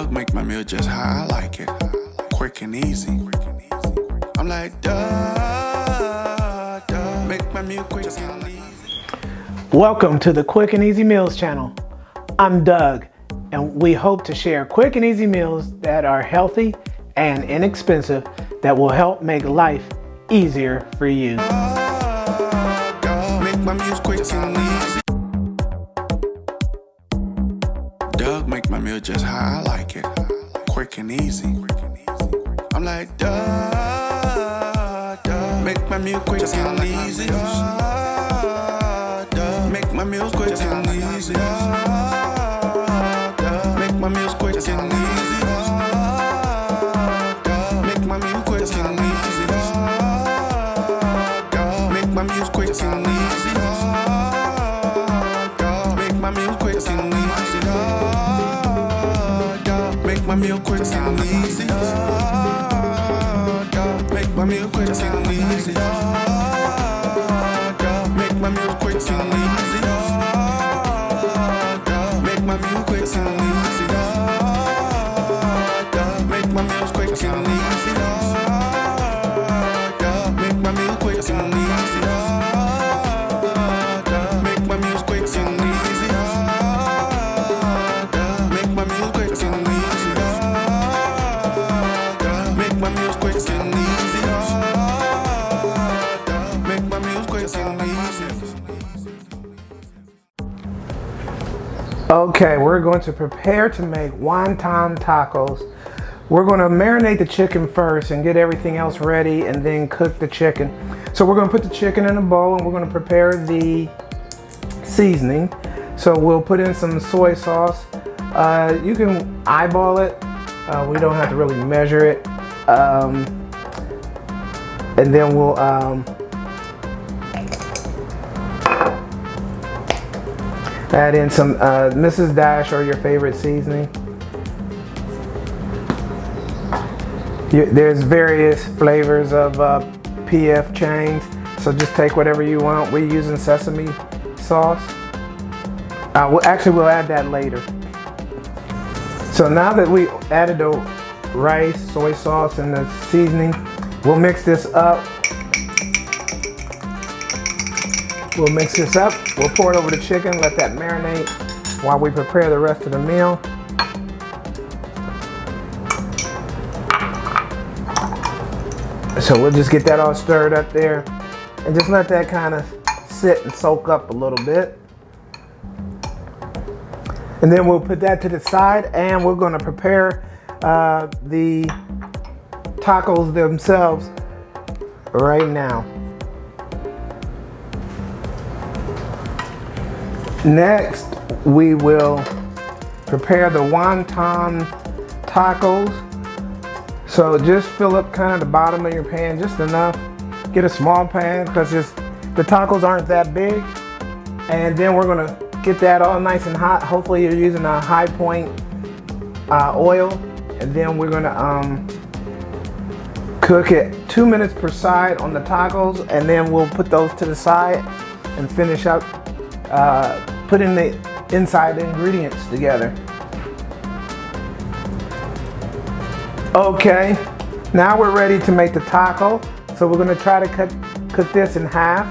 Doug make my meal just how I like it, quick and easy. I'm like, Doug, make my meal quick and easy. Welcome to the Quick and Easy Meals channel. I'm Doug, and we hope to share quick and easy meals that are healthy and inexpensive that will help make life easier for you. Make my meals quick and easy. Doug make my meal just how I like it, quick and easy. I'm like, Doug, make my meal quick and easy. Make my meals quick and easy. Make my meals quick and easy. Make my meal quick and easy. Make my meals quick and easy. Make my meals quick and easy. Make my meal quick and easy. Make my meal quick and easy. Make my meal quick and easy. Make my meal quick and easy. Make my meals quick and easy. Make my meal quick and easy. Make my meals quick and easy. Make my meal quick and easy. Make my meals quick and easy. Make my meals quick and easy. Okay, we're going to prepare to make wonton tacos. We're going to marinate the chicken first and get everything else ready and then cook the chicken. So we're going to put the chicken in a bowl and we're going to prepare the seasoning. So we'll put in some soy sauce. You can eyeball it. We don't have to really measure it. And then we'll add in some Mrs. Dash or your favorite seasoning. There's various flavors of PF Chang's, so just take whatever you want. We're using sesame sauce. We'll add that later. So now that we added the rice, soy sauce, and the seasoning, we'll mix this up. We'll mix this up. We'll pour it over the chicken, let that marinate while we prepare the rest of the meal. So we'll just get that all stirred up there and just let that kind of sit and soak up a little bit. And then we'll put that to the side and we're going to prepare the tacos themselves right now. Next, we will prepare the wonton tacos. So just fill up kind of the bottom of your pan, just enough. Get a small pan because the tacos aren't that big. And then we're gonna get that all nice and hot. Hopefully you're using a high point oil. And then we're gonna cook it 2 minutes per side on the tacos. And then we'll put those to the side and finish up putting the inside ingredients together. Okay, now we're ready to make the taco. So we're gonna try to cook this in half,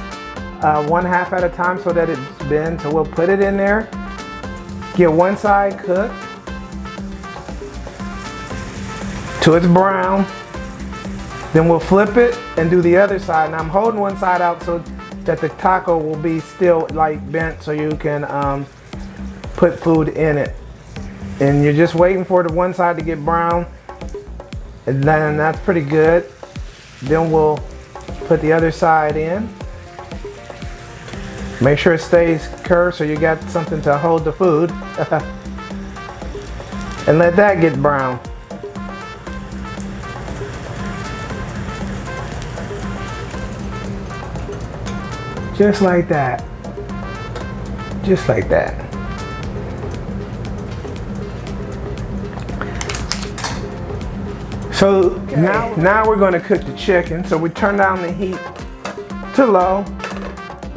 one half at a time so that it's bent. So we'll put it in there, get one side cooked till it's brown. Then we'll flip it and do the other side. And I'm holding one side out so that the taco will be still like bent so you can put food in it. And you're just waiting for the one side to get brown. And then that's pretty good. Then we'll put the other side in. Make sure it stays curved so you got something to hold the food. And let that get brown. Just like that. Just like that. So now we're going to cook the chicken. So we turn down the heat to low.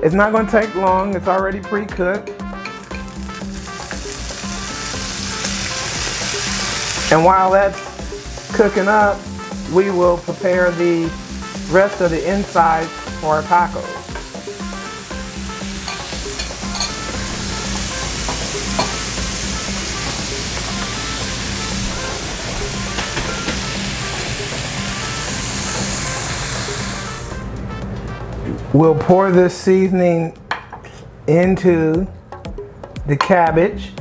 It's not going to take long. It's already pre-cooked. And while that's cooking up, we will prepare the rest of the insides for our tacos. We'll pour this seasoning into the cabbage.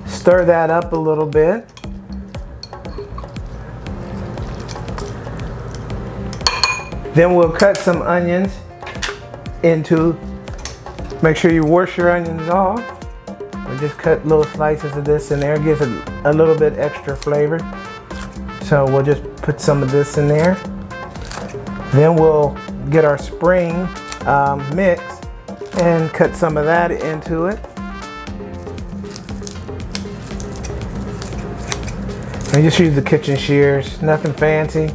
Stir that up a little bit. Then we'll cut some onions into, make sure you wash your onions off. We just cut little slices of this in there. It gives it a little bit extra flavor. So we'll just put some of this in there. Then we'll get our spring mix and cut some of that into it. And just use the kitchen shears, nothing fancy.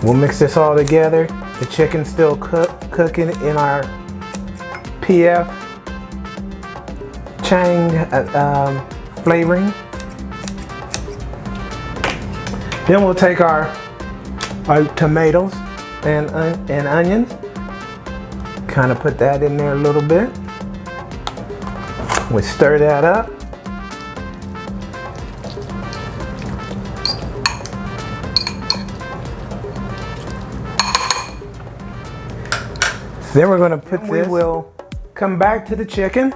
We'll mix this all together. The chicken's still cooking in our PF Chang flavoring. Then we'll take our tomatoes and onions, kind of put that in there a little bit. We stir that up. Then we're going to put this. We will come back to the chicken.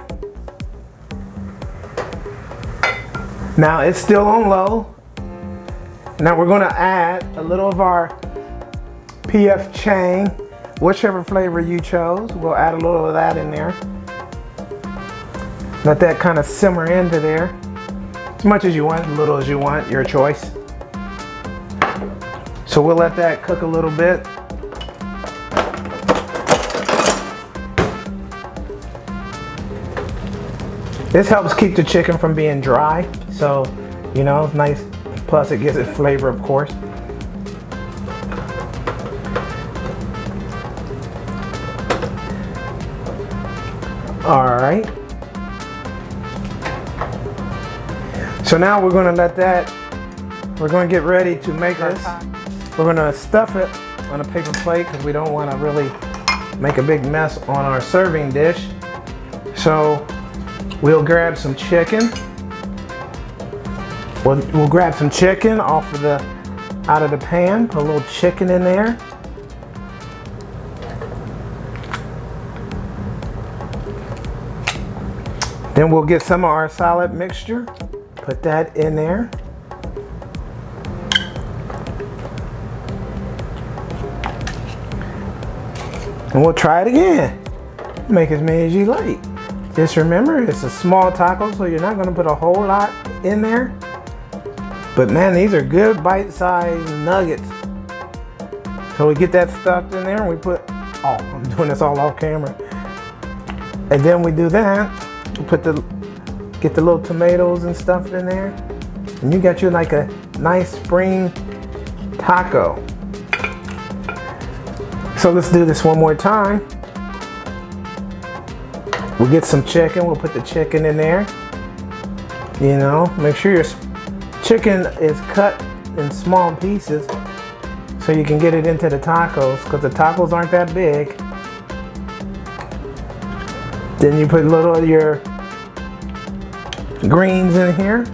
Now it's still on low. Now we're going to add a little of our PF Chang, whichever flavor you chose. We'll add a little of that in there. Let that kind of simmer into there. As much as you want, as little as you want, your choice. So we'll let that cook a little bit. This helps keep the chicken from being dry, so you know, it's nice. Plus it gives it flavor, of course. All right. So now we're going to let that, we're going to get ready to make this. We're going to stuff it on a paper plate because we don't want to really make a big mess on our serving dish. So we'll grab some chicken. We'll grab some chicken out of the pan. Put a little chicken in there. Then we'll get some of our salad mixture. Put that in there. And we'll try it again. Make as many as you like. Just remember, it's a small taco, so you're not going to put a whole lot in there. But man, these are good bite-sized nuggets. So we get that stuffed in there and we put, oh, I'm doing this all off camera. And then we do that. We get the little tomatoes and stuff in there. And you got you like a nice spring taco. So let's do this one more time. We'll get some chicken. We'll put the chicken in there. You know, make sure your chicken is cut in small pieces so you can get it into the tacos, because the tacos aren't that big. Then you put a little of your greens in here.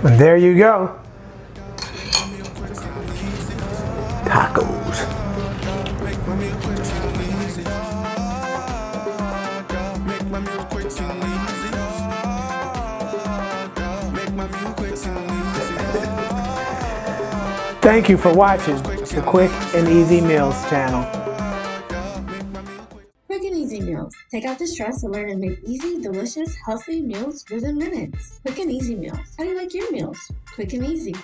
And there you go. Tacos. Thank you for watching the Quick and Easy Meals channel. Quick and Easy Meals. Take out the stress and learn to make easy, delicious, healthy meals within minutes. Quick and Easy Meals. How do you like your meals? Quick and easy.